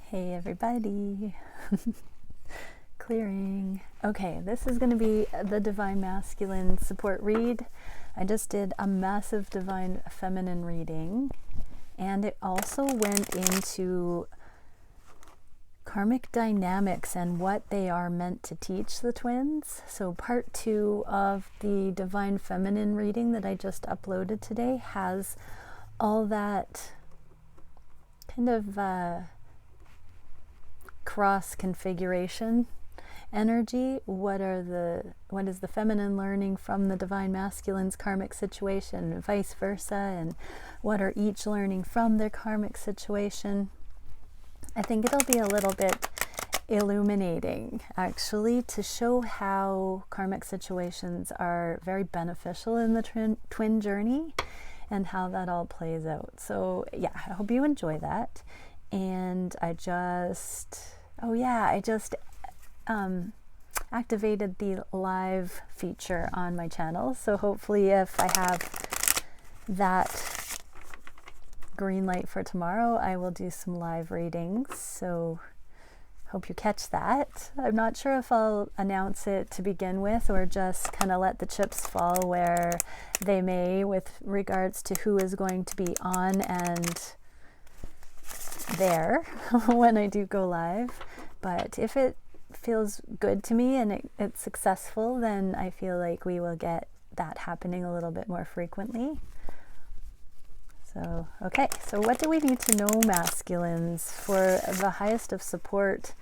Hey everybody. Clearing. Okay, this is going to be the Divine Masculine support read. I just did a massive Divine Feminine reading, and it also went into karmic dynamics and what they are meant to teach the twins. So part 2 of the Divine Feminine reading that I just uploaded today has all that kind of cross configuration energy. What is the feminine learning from the divine masculine's karmic situation, and vice versa, and what are each learning from their karmic situation? I think it'll be a little bit illuminating, actually, to show how karmic situations are very beneficial in the twin journey and how that all plays out. So yeah, I hope you enjoy that. And I just activated the live feature on my channel. So hopefully if I have that green light for tomorrow, I will do some live readings. So hope you catch that. I'm not sure if I'll announce it to begin with or just kind of let the chips fall where they may with regards to who is going to be on and there when I do go live. But if it feels good to me and it's successful, then I feel like we will get that happening a little bit more frequently. So okay, so what do we need to know, masculines, for the highest of support?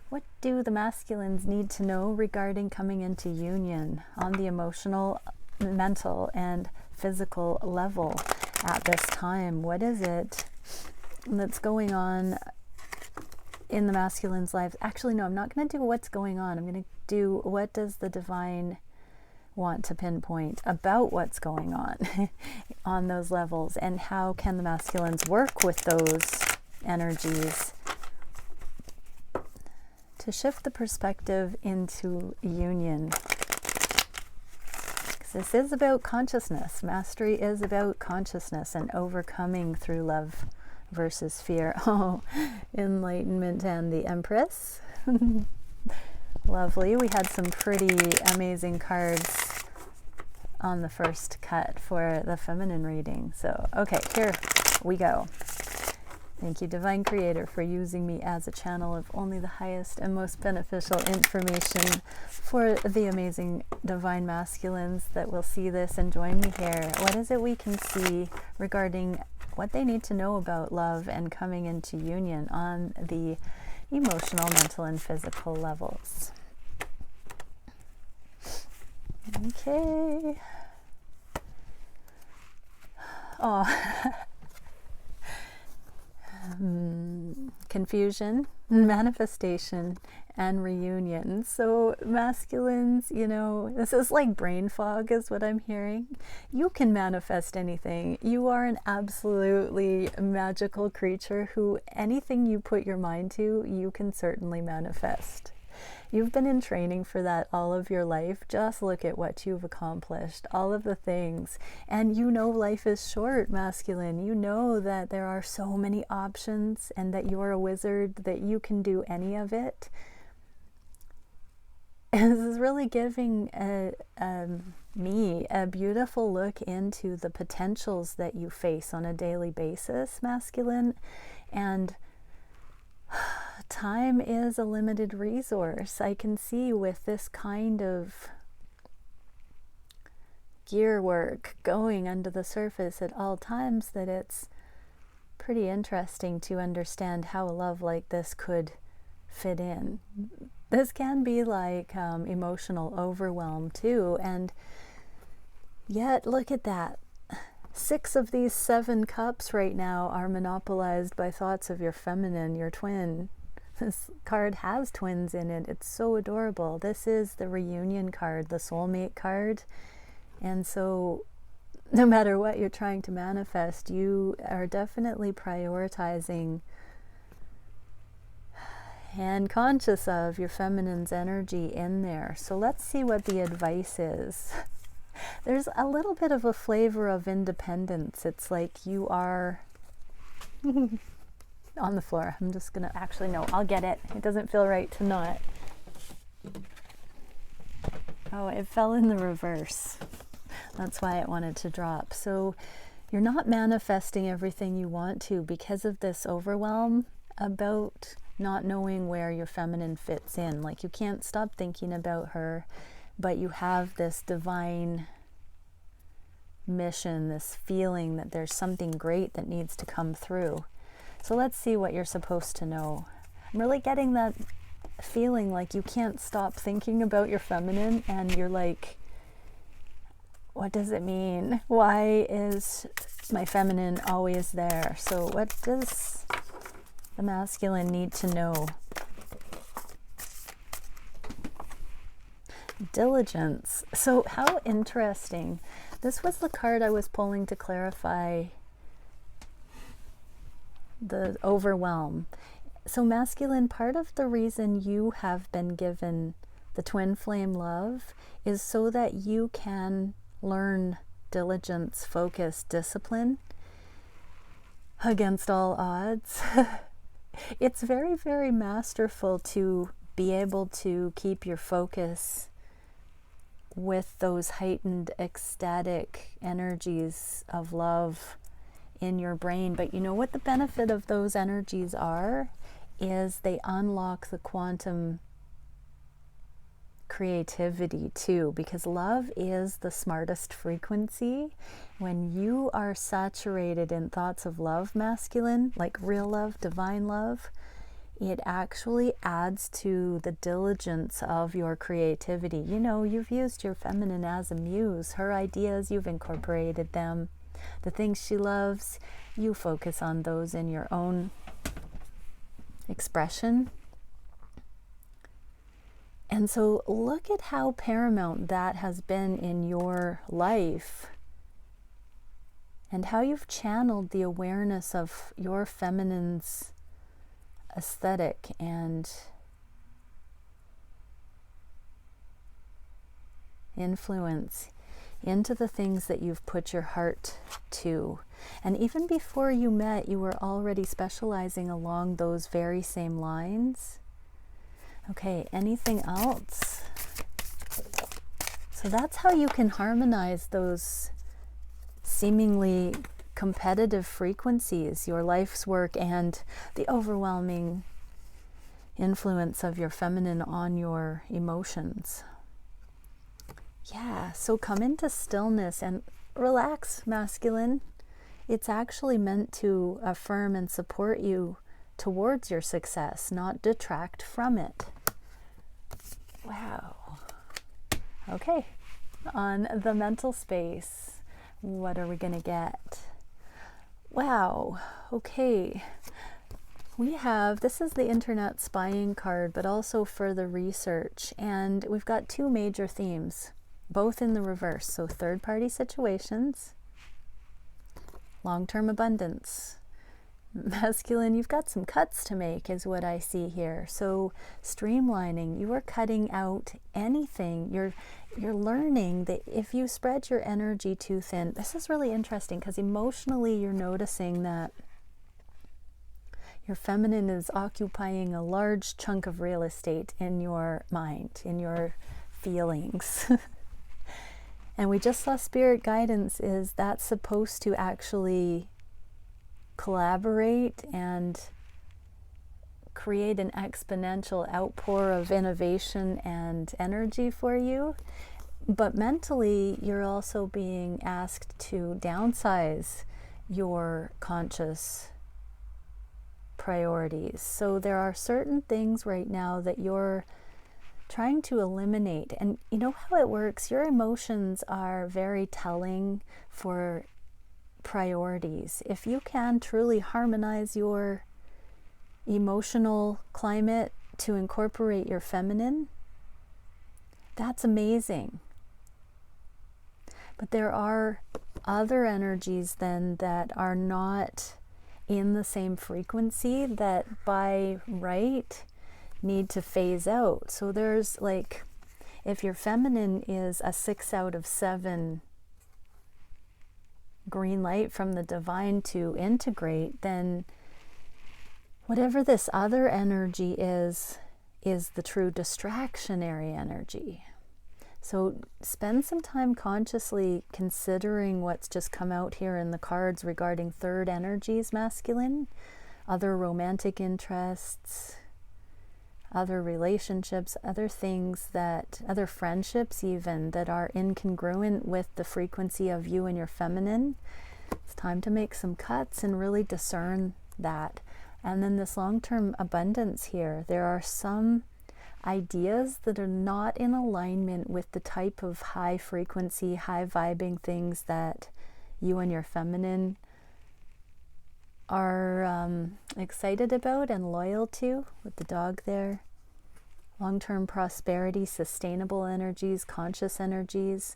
What do the masculines need to know regarding coming into union on the emotional, mental, and physical level at this time? What is it that's going on in the masculine's lives? Actually, no, I'm not going to do what's going on. I'm going to do what does the divine want to pinpoint about what's going on those levels, and how can the masculines work with those energies to shift the perspective into union. Because this is about consciousness. Mastery is about consciousness and overcoming through love versus fear. Oh, enlightenment and the Empress. Lovely. We had some pretty amazing cards on the first cut for the feminine reading. So, okay, here we go. Thank you, Divine Creator, for using me as a channel of only the highest and most beneficial information for the amazing divine masculines that will see this and join me here. What is it we can see regarding what they need to know about love and coming into union on the emotional, mental, and physical levels? Okay. Oh. Confusion, manifestation, and reunion. So masculines, you know, this is like brain fog is what I'm hearing. You can manifest anything. You are an absolutely magical creature who anything you put your mind to, you can certainly manifest. You've been in training for that all of your life. Just look at what you've accomplished, all of the things. And you know life is short, masculine. You know that there are so many options and that you're a wizard, that you can do any of it. And this is really giving me a beautiful look into the potentials that you face on a daily basis, masculine. And time is a limited resource. I can see with this kind of gear work going under the surface at all times that it's pretty interesting to understand how a love like this could fit in. This can be like emotional overwhelm too, and yet look at that. 6 of these 7 cups right now are monopolized by thoughts of your feminine, your twin. This card has twins in it. It's so adorable. This is the reunion card, the soulmate card. And so no matter what you're trying to manifest, you are definitely prioritizing and conscious of your feminine's energy in there. So let's see what the advice is. There's a little bit of a flavor of independence. It's like you are on the floor. I'm just gonna, actually no, I'll get it. It doesn't feel right to not. Oh, it fell in the reverse. That's why it wanted to drop. So you're not manifesting everything you want to because of this overwhelm about not knowing where your feminine fits in. Like, you can't stop thinking about her, but you have this divine mission, this feeling that there's something great that needs to come through. So let's see what you're supposed to know. I'm really getting that feeling like you can't stop thinking about your feminine, and you're like, what does it mean? Why is my feminine always there? So what does the masculine need to know? Diligence. So how interesting. This was the card I was pulling to clarify the overwhelm. So masculine, part of the reason you have been given the twin flame love is so that you can learn diligence, focus, discipline against all odds. It's very, very masterful to be able to keep your focus with those heightened ecstatic energies of love in your brain. But you know what the benefit of those energies are? Is they unlock the quantum creativity too, because love is the smartest frequency. When you are saturated in thoughts of love, masculine, like real love, divine love, it actually adds to the diligence of your creativity. You know, you've used your feminine as a muse. Her ideas, you've incorporated them. The things she loves, you focus on those in your own expression. And so look at how paramount that has been in your life, and how you've channeled the awareness of your feminine's aesthetic and influence into the things that you've put your heart to. And even before you met, you were already specializing along those very same lines. Okay, anything else? So that's how you can harmonize those seemingly competitive frequencies, your life's work and the overwhelming influence of your feminine on your emotions. Yeah, so come into stillness and relax, masculine. It's actually meant to affirm and support you towards your success, not detract from it. Wow. Okay, on the mental space, what are we going to get? Wow, okay. We have, this is the internet spying card, but also further research. And we've got two major themes, both in the reverse. So third-party situations, long-term abundance. Masculine, you've got some cuts to make is what I see here. So streamlining, you are cutting out anything. You're learning that if you spread your energy too thin, this is really interesting because emotionally you're noticing that your feminine is occupying a large chunk of real estate in your mind, in your feelings. And we just saw spirit guidance is that's supposed to actually collaborate and create an exponential outpour of innovation and energy for you. But mentally, you're also being asked to downsize your conscious priorities. So there are certain things right now that you're trying to eliminate. And you know how it works? Your emotions are very telling for priorities. If you can truly harmonize your emotional climate to incorporate your feminine, that's amazing. But there are other energies then that are not in the same frequency that by right need to phase out. So there's like, if your feminine is a 6 out of 7 green light from the divine to integrate, then Whatever this other energy is the true distractionary energy. So spend some time consciously considering what's just come out here in the cards regarding third energies, masculine, other romantic interests, other relationships, other things that, other friendships even, that are incongruent with the frequency of you and your feminine. It's time to make some cuts and really discern that. And then this long-term abundance here, there are some ideas that are not in alignment with the type of high frequency, high vibing things that you and your feminine are excited about and loyal to, with the dog there. Long-term prosperity, sustainable energies, conscious energies.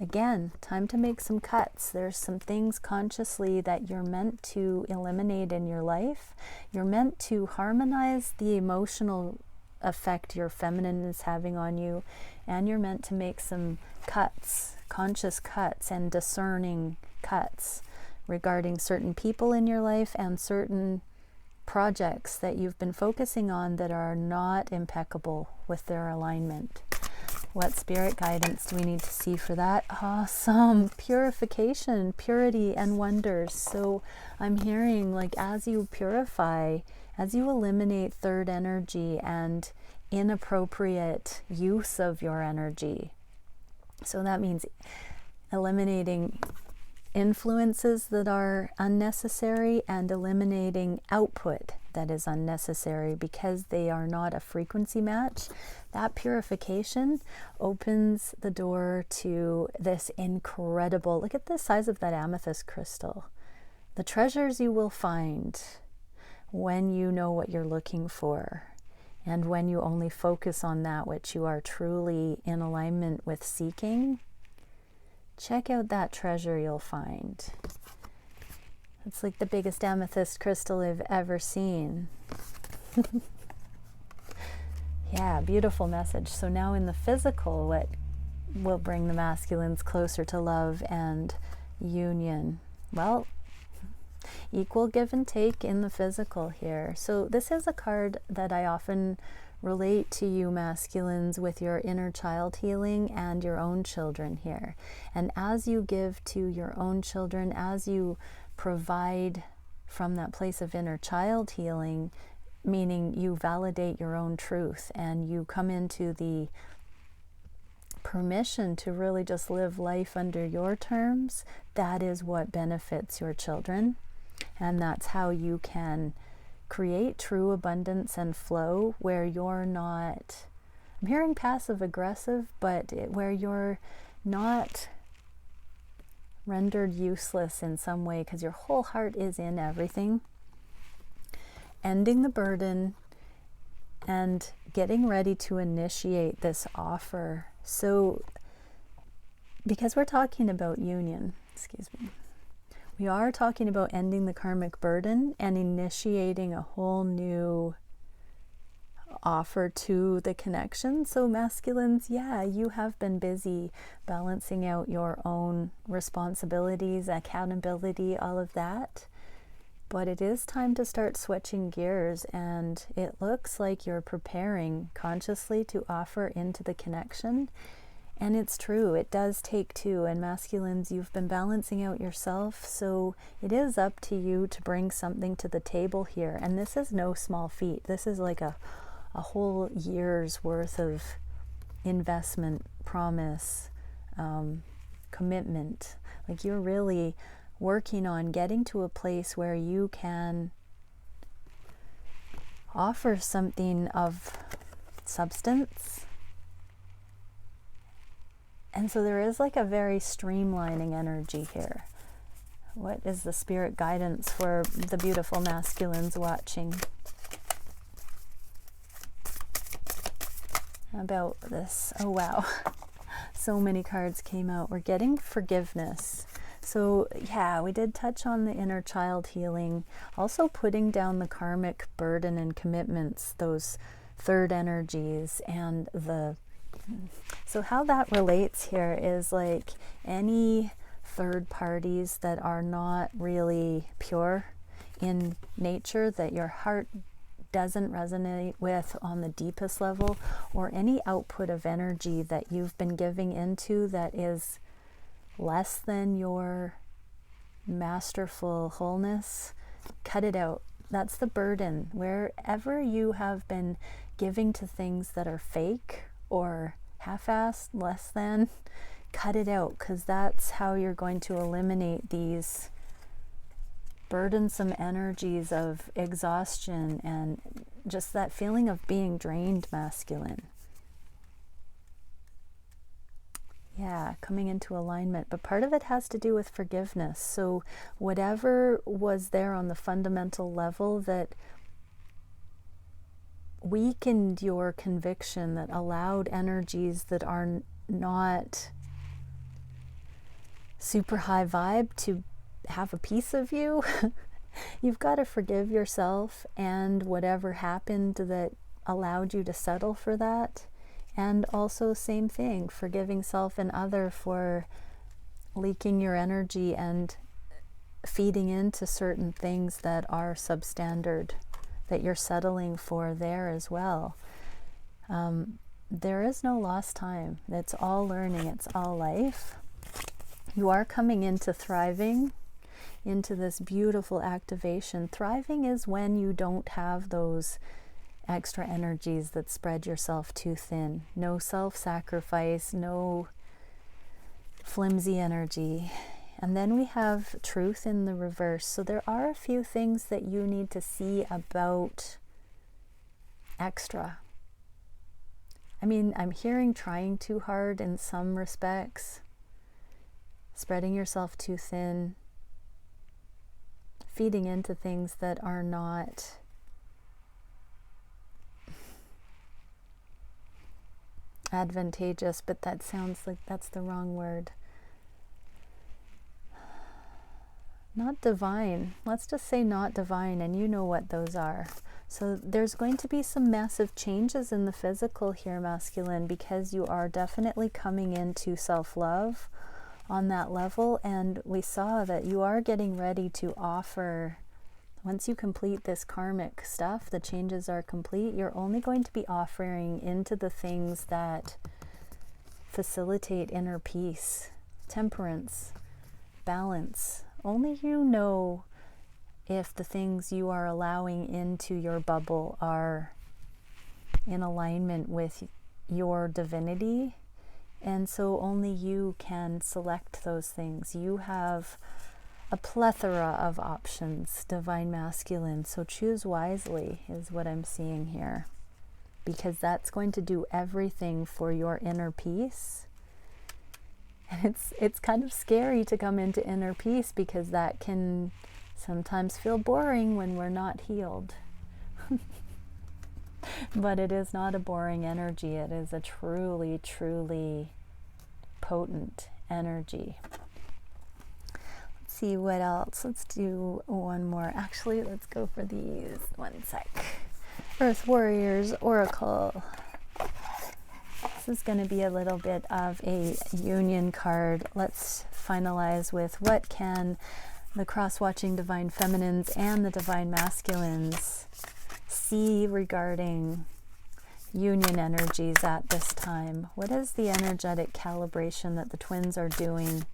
Again, time to make some cuts. There's some things consciously that you're meant to eliminate in your life. You're meant to harmonize the emotional effect your feminine is having on you, and you're meant to make some cuts, conscious cuts and discerning cuts regarding certain people in your life and certain projects that you've been focusing on that are not impeccable with their alignment. What spirit guidance do we need to see for that? Awesome. Purification, purity, and wonders. So I'm hearing, like, as you purify, as you eliminate third energy and inappropriate use of your energy. So that means eliminating influences that are unnecessary and eliminating output that is unnecessary because they are not a frequency match. That purification opens the door to this incredible, look at the size of that amethyst crystal. The treasures you will find when you know what you're looking for and when you only focus on that which you are truly in alignment with seeking. Check out that treasure you'll find. It's like the biggest amethyst crystal I've ever seen. Yeah, beautiful message. So now in the physical, what will bring the masculines closer to love and union? Well, equal give and take in the physical here. So this is a card that I often relate to you masculines with your inner child healing and your own children here. And as you give to your own children, as you provide from that place of inner child healing, meaning you validate your own truth and you come into the permission to really just live life under your terms, that is what benefits your children. And that's how you can create true abundance and flow where you're not, I'm hearing passive aggressive, but where you're not rendered useless in some way because your whole heart is in everything. Ending the burden and getting ready to initiate this offer. So, because we're talking about union, we are talking about ending the karmic burden and initiating a whole new offer to the connection. So masculines, yeah, you have been busy balancing out your own responsibilities, accountability, all of that. But it is time to start switching gears, and it looks like you're preparing consciously to offer into the connection. And it's true, it does take two. And masculines, you've been balancing out yourself, so it is up to you to bring something to the table here. And this is no small feat. This is like a whole year's worth of investment, promise, commitment. Like, you're really working on getting to a place where you can offer something of substance. And so there is like a very streamlining energy here. What is the spirit guidance for the beautiful masculines watching about this? Oh wow, so many cards came out. We're getting forgiveness. So yeah, we did touch on the inner child healing, also putting down the karmic burden and commitments, those third energies, and so how that relates here is like any third parties that are not really pure in nature that your heart doesn't resonate with on the deepest level, or any output of energy that you've been giving into that is less than your masterful wholeness, cut it out. That's the burden. Wherever you have been giving to things that are fake or half-assed, less than, cut it out, because that's how you're going to eliminate these burdensome energies of exhaustion and just that feeling of being drained, masculine. Yeah, coming into alignment. But part of it has to do with forgiveness. So whatever was there on the fundamental level that weakened your conviction, that allowed energies that are not super high vibe to have a piece of you, you've got to forgive yourself and whatever happened that allowed you to settle for that. And also, same thing, forgiving self and other for leaking your energy and feeding into certain things that are substandard, that you're settling for there as well. There is no lost time. It's all learning. It's all life. You are coming into thriving, into this beautiful activation. Thriving is when you don't have those extra energies that spread yourself too thin. No self-sacrifice, no flimsy energy. And then we have truth in the reverse. So there are a few things that you need to see about extra. I mean, I'm hearing trying too hard in some respects, spreading yourself too thin, feeding into things that are not advantageous, but that sounds like that's the wrong word. Not divine. Let's just say not divine, and you know what those are. So there's going to be some massive changes in the physical here, masculine, because you are definitely coming into self-love on that level. And we saw that you are getting ready to offer, once you complete this karmic stuff, the changes are complete, you're only going to be offering into the things that facilitate inner peace, temperance, balance. Only you know if the things you are allowing into your bubble are in alignment with your divinity. And so only you can select those things. You have a plethora of options, divine masculine. So choose wisely is what I'm seeing here, because that's going to do everything for your inner peace. And it's kind of scary to come into inner peace, because that can sometimes feel boring when we're not healed. But it is not a boring energy. It is a truly, truly potent energy. Let's see what else. Let's do one more. Actually, let's go for these. One sec. Earth Warriors Oracle. This is going to be a little bit of a union card. Let's finalize with what can the cross-watching divine feminines and the divine masculines see regarding union energies at this time. What is the energetic calibration that the twins are doing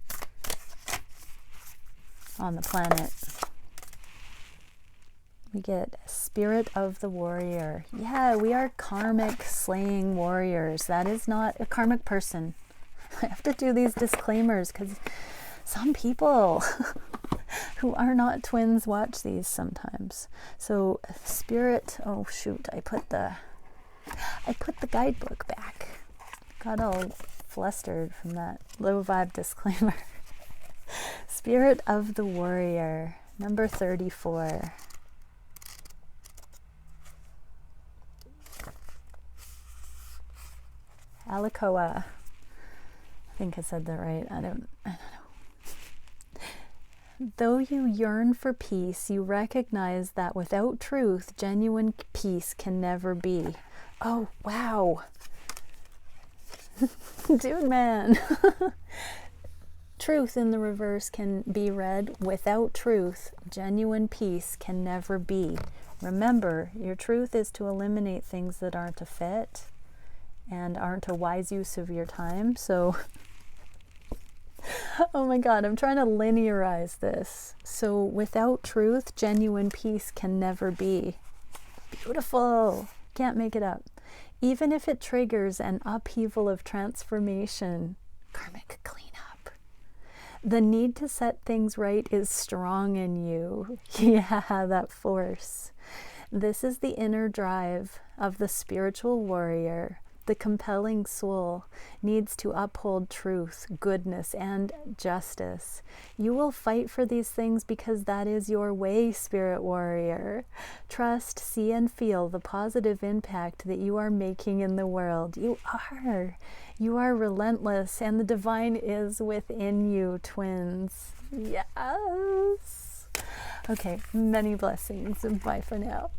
on the planet? We get Spirit of the Warrior. Yeah, we are karmic slaying warriors. That is not a karmic person. I have to do these disclaimers because some people who are not twins watch these sometimes. So Spirit, oh shoot, I put the guidebook back. Got all flustered from that low vibe disclaimer. Spirit of the Warrior, number 34. Alacoa. I think I said that right. I don't know. Though you yearn for peace, you recognize that without truth, genuine peace can never be. Oh, wow. Dude, man. Truth in the reverse can be read, without truth, genuine peace can never be. Remember, your truth is to eliminate things that aren't a fit and aren't a wise use of your time. So, oh my God, I'm trying to linearize this. So without truth, genuine peace can never be. Beautiful. Can't make it up. Even if it triggers an upheaval of transformation, karmic cleanup. The need to set things right is strong in you. Yeah, that force. This is the inner drive of the spiritual warrior. The compelling soul needs to uphold truth, goodness, and justice. You will fight for these things because that is your way, spirit warrior. Trust, see, and feel the positive impact that you are making in the world. You are. You are relentless, and the divine is within you, twins. Yes. Okay, many blessings. Bye for now.